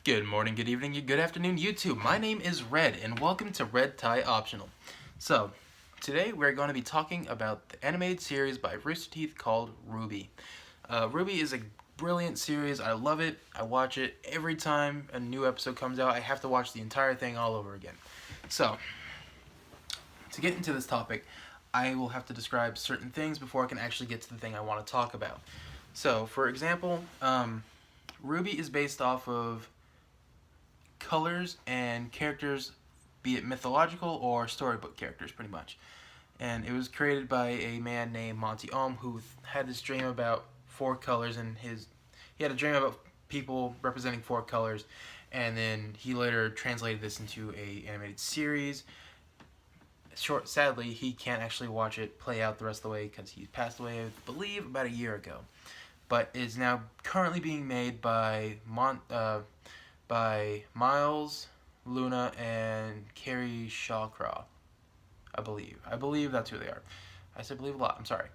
Good morning, good evening, good afternoon, YouTube. My name is Red, and welcome to Red Tie Optional. So, today we're going to be talking about the animated series by Rooster Teeth called RWBY. RWBY is a brilliant series. I love it. I watch it every time a new episode comes out. I have to watch the entire thing all over again. So, to get into this topic, I will have to describe certain things before I can actually get to the thing I want to talk about. So, for example, RWBY is based off of colors and characters, be it mythological or storybook characters, pretty much. And it was created by a man named Monty Ohm, who had this dream about four colors, and he had a dream about people representing four colors, and then he later translated this into a animated series. Sadly, he can't actually watch it play out the rest of the way because he passed away, I believe, about a year ago. But is now currently being made by Miles, Luna, and Carrie Shawcraw. I believe that's who they are. I said believe a lot. I'm sorry.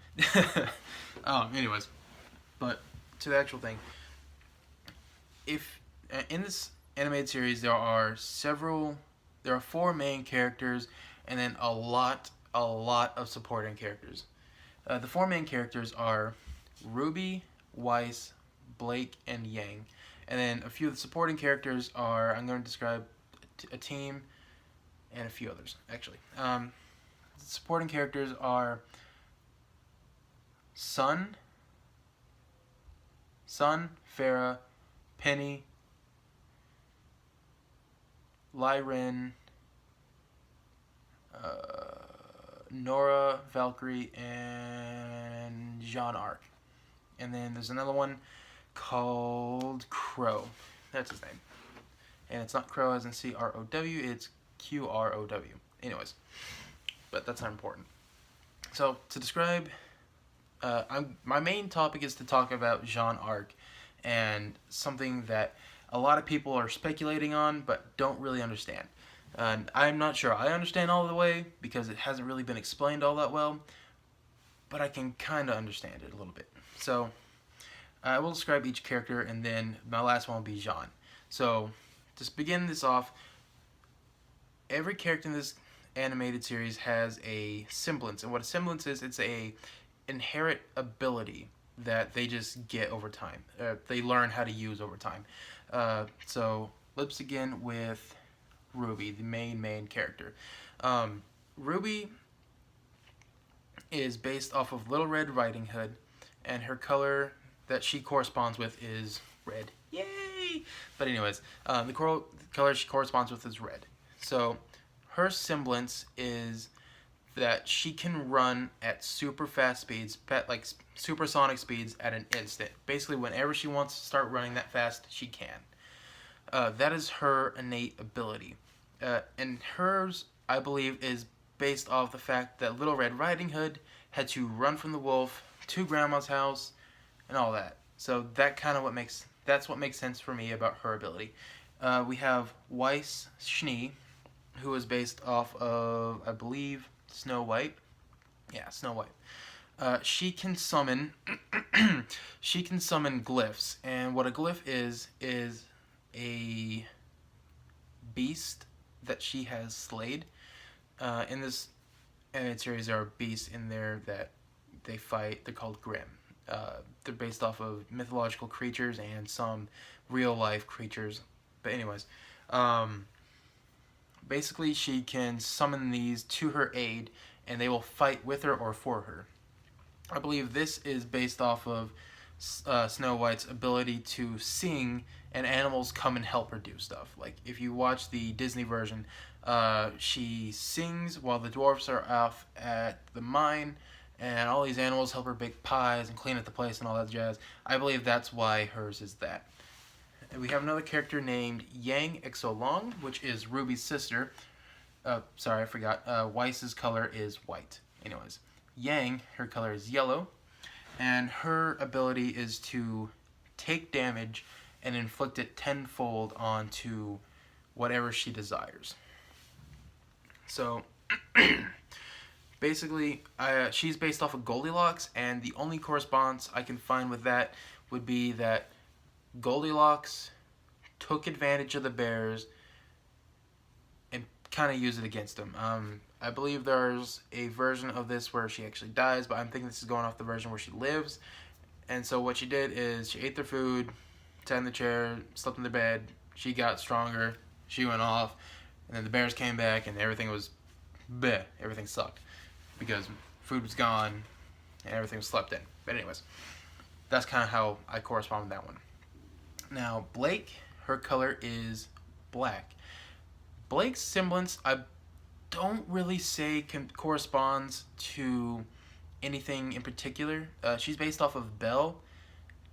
Anyways, but to the actual thing. If in this animated series there are four main characters, and then a lot of supporting characters. The four main characters are RWBY, Weiss, Blake, and Yang. And then a few of the supporting characters are, I'm going to describe a team and a few others, actually. The supporting characters are Sun, Farah, Penny, Lyrin, Nora, Valkyrie, and Jaune. And then there's another one called Crow. That's his name. And it's not Crow as in C-R-O-W, it's Q-R-O-W. Anyways, but that's not important. So, to describe, my main topic is to talk about Jaune and something that a lot of people are speculating on but don't really understand. And I'm not sure I understand all the way because it hasn't really been explained all that well, but I can kind of understand it a little bit. So, I will describe each character, and then my last one will be Jaune. So, to begin this off, every character in this animated series has a semblance, and what a semblance is, it's a inherent ability that they just get over time. They learn how to use over time. So, let's begin with RWBY, the main character. RWBY is based off of Little Red Riding Hood, and her color that she corresponds with is red. Yay! But anyways, the color she corresponds with is red. So her semblance is that she can run at super fast speeds, like supersonic speeds at an instant. Basically, whenever she wants to start running that fast, she can. That is her innate ability. And hers, I believe, is based off the fact that Little Red Riding Hood had to run from the wolf to Grandma's house and all that. So that's what makes sense for me about her ability. We have Weiss Schnee, who is based off of, I believe, Snow White. Yeah, Snow White. She can summon glyphs, and what a glyph is a beast that she has slayed. In this animated series, there are beasts in there that they fight. They're called Grimm. They're based off of mythological creatures and some real-life creatures. But anyways, basically she can summon these to her aid, and they will fight with her or for her. I believe this is based off of Snow White's ability to sing, and animals come and help her do stuff. Like, if you watch the Disney version, she sings while the dwarfs are off at the mine, and all these animals help her bake pies and clean up the place and all that jazz. I believe that's why hers is that. And we have another character named Yang Exolong, which is RWBY's sister. Sorry, I forgot. Weiss's color is white. Anyways, Yang, her color is yellow, and her ability is to take damage and inflict it tenfold onto whatever she desires. So, basically, she's based off of Goldilocks, and the only correspondence I can find with that would be that Goldilocks took advantage of the bears and kind of used it against them. I believe there's a version of this where she actually dies, but I'm thinking this is going off the version where she lives. And so what she did is she ate their food, sat in the chair, slept in the bed. She got stronger. She went off, and then the bears came back, and everything was bleh. Everything sucked because food was gone and everything was slept in. But anyways, that's kind of how I correspond with that one. Now Blake, her color is black. Blake's semblance, I don't really say corresponds to anything in particular. She's based off of Belle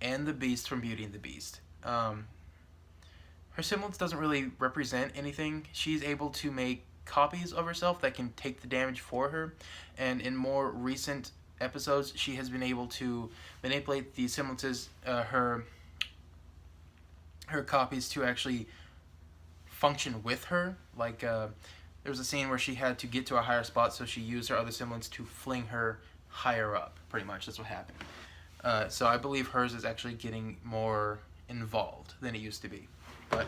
and the Beast from Beauty and the Beast. Her semblance doesn't really represent anything. She's able to make copies of herself that can take the damage for her, and in more recent episodes she has been able to manipulate the semblances, her copies, to actually function with her. Like there was a scene where she had to get to a higher spot, so she used her other semblance to fling her higher up. Pretty much that's what happened. So I believe hers is actually getting more involved than it used to be. But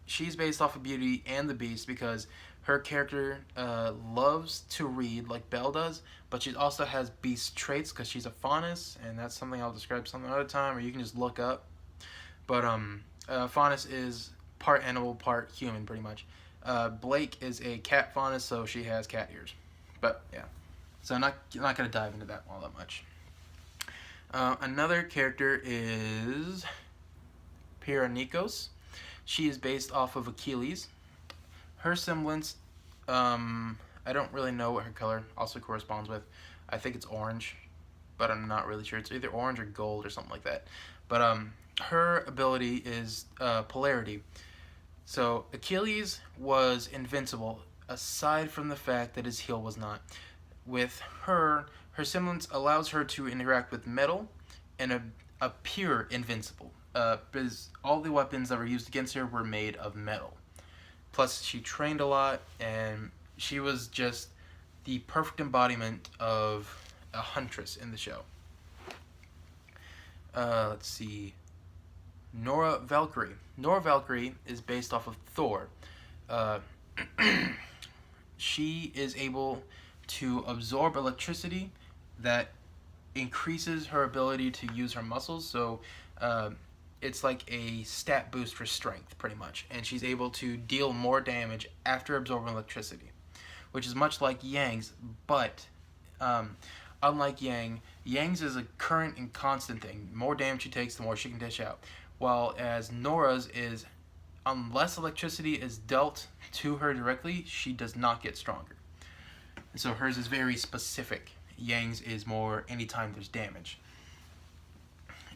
she's based off of Beauty and the Beast because her character loves to read like Belle does, but she also has beast traits because she's a faunus, and that's something I'll describe some other time, or you can just look up. But faunus is part animal, part human, pretty much. Blake is a cat faunus, so she has cat ears. But yeah, so I'm not going to dive into that all that much. Another character is Pyrrhanikos. She is based off of Achilles. Her semblance, I don't really know what her color also corresponds with. I think it's orange, but I'm not really sure. It's either orange or gold or something like that. But her ability is polarity. So Achilles was invincible, aside from the fact that his heel was not. With her semblance allows her to interact with metal and appear invincible. Because all the weapons that were used against her were made of metal. Plus, she trained a lot, and she was just the perfect embodiment of a huntress in the show. Let's see. Nora Valkyrie. Nora Valkyrie is based off of Thor. She is able to absorb electricity that increases her ability to use her muscles. So it's like a stat boost for strength, pretty much. And she's able to deal more damage after absorbing electricity, which is much like Yang's, but unlike Yang's is a current and constant thing. The more damage she takes, the more she can dish out. While as Nora's is, unless electricity is dealt to her directly, she does not get stronger. And so hers is very specific. Yang's is more anytime there's damage.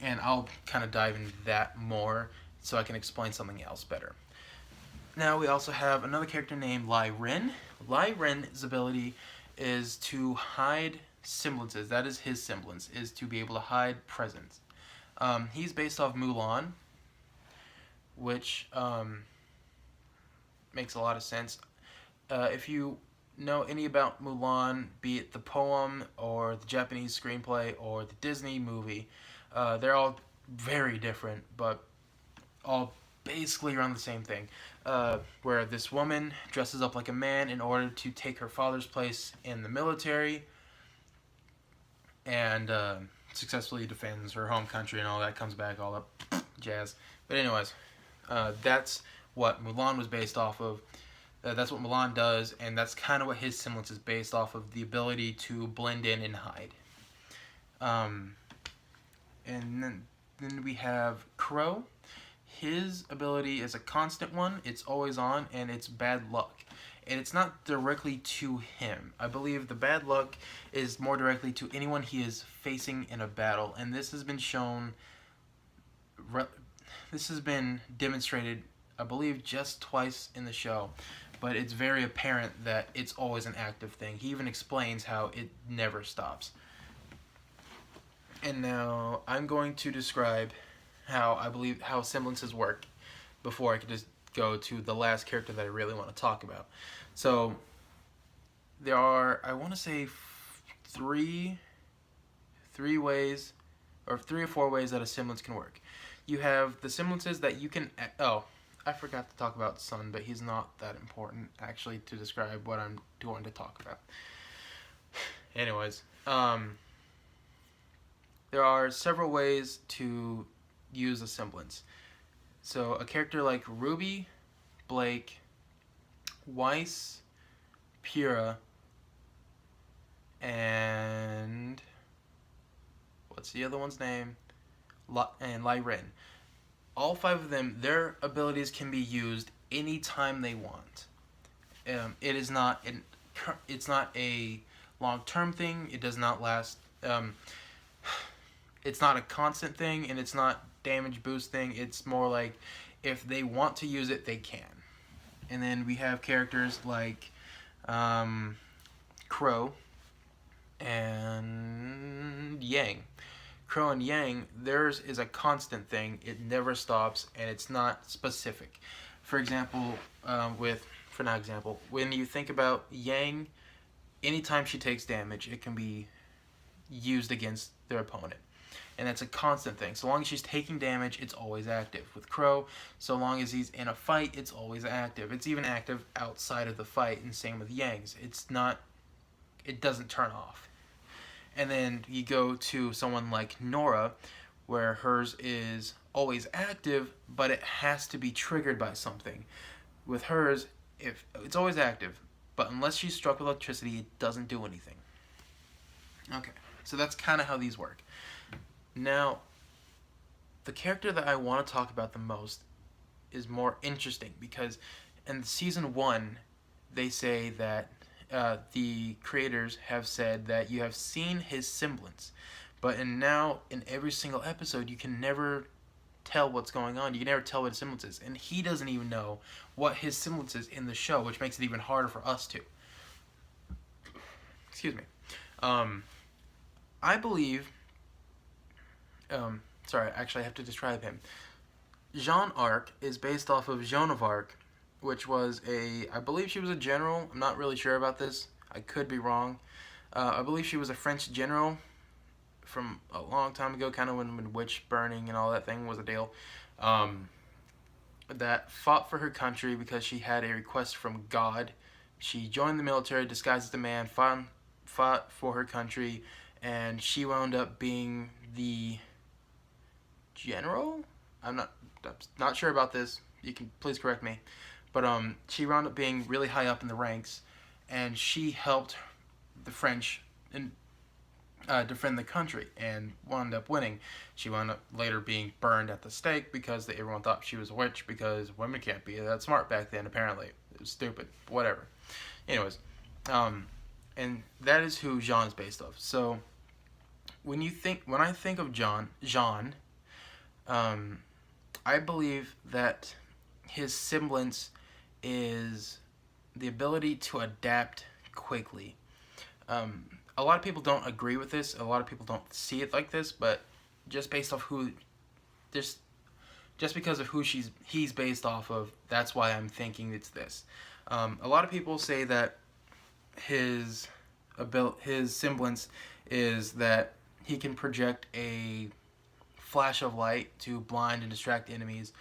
And I'll kind of dive into that more so I can explain something else better. Now we also have another character named Lai Ren. Lai Ren's ability is to hide semblances. That is his semblance, is to be able to hide presence. He's based off Mulan, which makes a lot of sense. If you know any about Mulan, be it the poem or the Japanese screenplay or the Disney movie, they're all very different, but all basically around the same thing. Where this woman dresses up like a man in order to take her father's place in the military, and successfully defends her home country and all that, comes back, all that jazz. But anyways, that's what Mulan was based off of. That's what Mulan does, and that's kind of what his semblance is based off of, the ability to blend in and hide. And then we have Crow. His ability is a constant one. It's always on, and it's bad luck. And it's not directly to him. I believe the bad luck is more directly to anyone he is facing in a battle. And this has been shown, this has been demonstrated, I believe, just twice in the show. But it's very apparent that it's always an active thing. He even explains how it never stops. And now I'm going to describe how I believe how semblances work before I can just go to the last character that I really want to talk about. So there are, I want to say, three ways, or 3 or 4 ways that a semblance can work. You have the semblances that you can... Oh, I forgot to talk about Sun, but he's not that important, actually, to describe what I'm going to talk about. Anyways, there are several ways to use a semblance. So a character like RWBY, Blake, Weiss, Pura, and what's the other one's name? And Lyrin. All 5 of them, their abilities can be used anytime they want. It's not a long-term thing. It does not last. It's not a constant thing, and it's not damage boost thing. It's more like if they want to use it, they can. And then we have characters like Crow and Yang. Crow and Yang, theirs is a constant thing. It never stops, and it's not specific. For example, when you think about Yang, anytime she takes damage, it can be used against their opponent. And that's a constant thing. So long as she's taking damage, it's always active. With Crow, so long as he's in a fight, it's always active. It's even active outside of the fight, and same with Yang's. It doesn't turn off. And then you go to someone like Nora, where hers is always active, but it has to be triggered by something. With hers, if it's always active, but unless she's struck with electricity, it doesn't do anything. Okay, so that's kind of how these work. Now, the character that I want to talk about the most is more interesting because in season 1, they say that the creators have said that you have seen his semblance, but now in every single episode you can never tell what's going on. You can never tell what his semblance is, and he doesn't even know what his semblance is in the show, which makes it even harder for us to. Excuse me. I believe. Sorry, actually I have to describe him. Jaune is based off of Jaune, which was I believe she was a general. I'm not really sure about this. I could be wrong. I believe she was a French general from a long time ago, kind of when witch burning and all that thing was a deal. That fought for her country because she had a request from God. She joined the military, disguised as a man, fought for her country, and she wound up being the general? I'm not sure about this. You can please correct me. But she wound up being really high up in the ranks, and she helped the French defend the country and wound up winning. She wound up later being burned at the stake because everyone thought she was a witch because women can't be that smart back then, apparently. It was stupid. Whatever. Anyways, and that is who Jaune is based off. So when I think of Jaune, I believe that his semblance is the ability to adapt quickly. A lot of people don't agree with this. A lot of people don't see it like this, but just based off just because of who he's based off of, that's why I'm thinking it's this. A lot of people say that his semblance is that he can project a flash of light to blind and distract enemies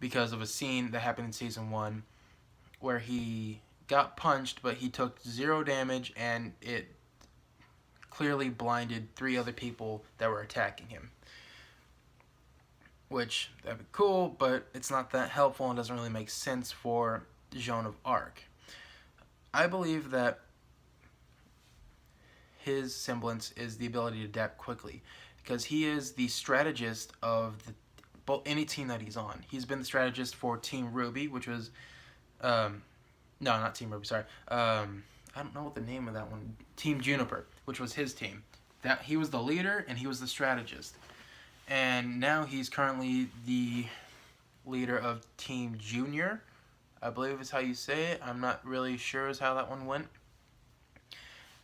because of a scene that happened in season 1 where he got punched but he took 0 damage and it clearly blinded 3 other people that were attacking him. Which, that'd be cool, but it's not that helpful and doesn't really make sense for Jaune of Arc. I believe that his semblance is the ability to adapt quickly because he is the strategist of any team that he's on. He's been the strategist for Team RWBY, which was no, not Team RWBY, sorry. I don't know what the name of that one. Team Juniper, which was his team. That he was the leader and he was the strategist. And now he's currently the leader of Team Junior, I believe is how you say it. I'm not really sure as how that one went.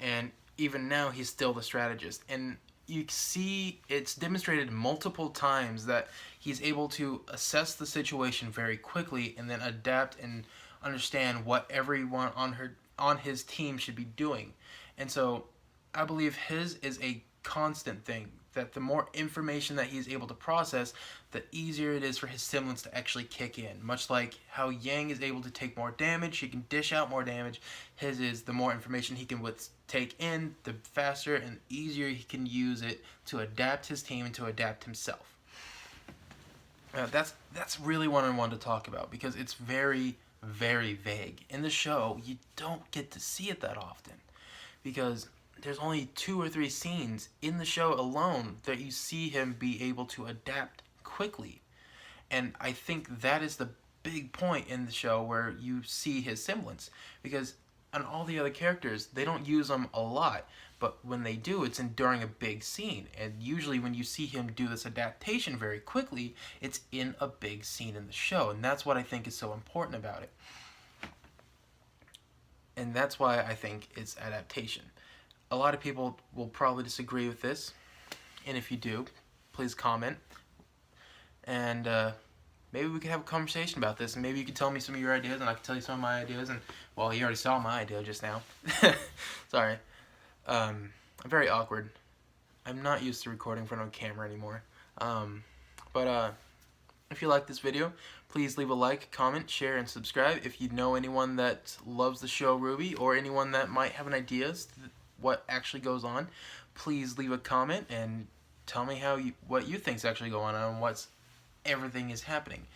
And even now he's still the strategist. And you see it's demonstrated multiple times that he's able to assess the situation very quickly and then adapt and understand what everyone on his team should be doing. And so I believe his is a constant thing, that the more information that he's able to process, the easier it is for his semblance to actually kick in. Much like how Yang is able to take more damage, he can dish out more damage. His is the more information he can take in, the faster and easier he can use it to adapt his team and to adapt himself. That's really what I wanted to talk about, because it's very, very vague. In the show, you don't get to see it that often, because there's only 2 or 3 scenes in the show alone that you see him be able to adapt quickly. And I think that is the big point in the show where you see his semblance, because on all the other characters, they don't use them a lot, but when they do, it's during a big scene. And usually when you see him do this adaptation very quickly, it's in a big scene in the show, and that's what I think is so important about it. And that's why I think it's adaptation. A lot of people will probably disagree with this, and if you do, please comment. And maybe we could have a conversation about this, and maybe you can tell me some of your ideas, and I can tell you some of my ideas. And well, you already saw my idea just now. Sorry. I'm very awkward. I'm not used to recording in front of a camera anymore. But if you like this video, please leave a like, comment, share, and subscribe. If you know anyone that loves the show RWBY, or anyone that might have an idea as to what actually goes on, please leave a comment and tell me what you think is actually going on and what's everything is happening.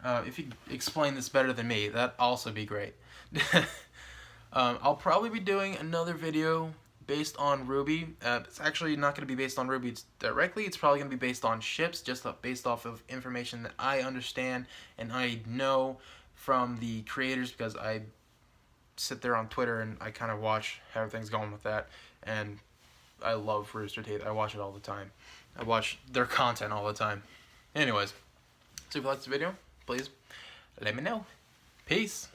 If you explain this better than me, that'd also be great. I'll probably be doing another video based on RWBY. It's actually not going to be based on RWBY directly. It's probably going to be based on ships, just based off of information that I understand and I know from the creators, because I sit there on Twitter and I kind of watch how everything's going with that. And I love Rooster Teeth. I watch it all the time. I watch their content all the time. Anyways, so if you liked the video, please let me know. Peace.